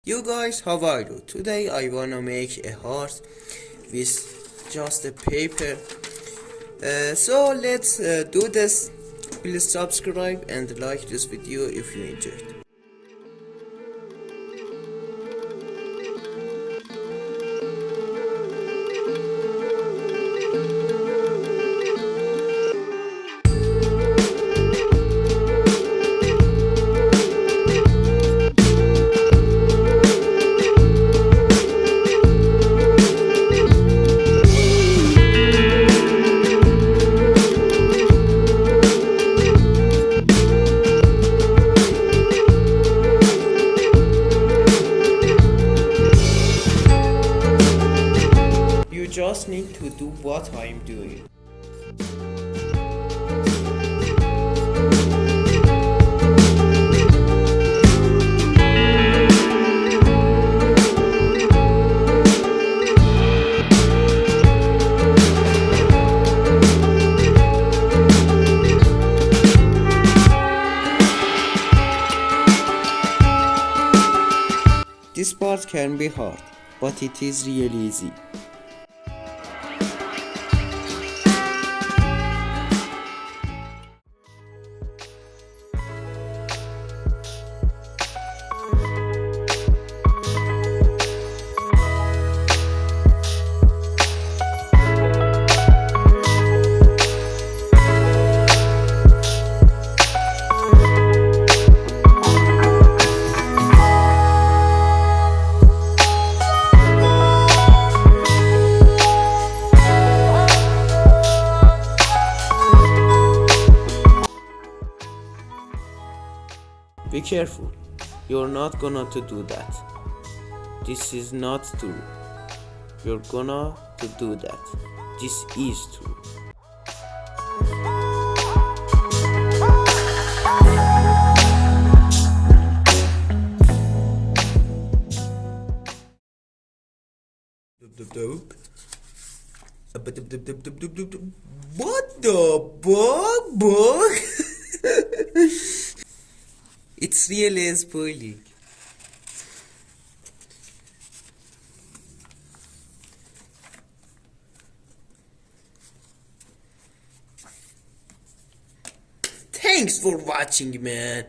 You guys, how are you? Today I wanna make a heart with just a paper. So let's do this. Please subscribe and like this video if you enjoyed. You just need to do what I'm doing. This part can be hard, but it is really easy. Be careful, you're not gonna to do that. This is not true. You're gonna to do that. This is true. What the book? It's really spoiling. Thanks for watching, man.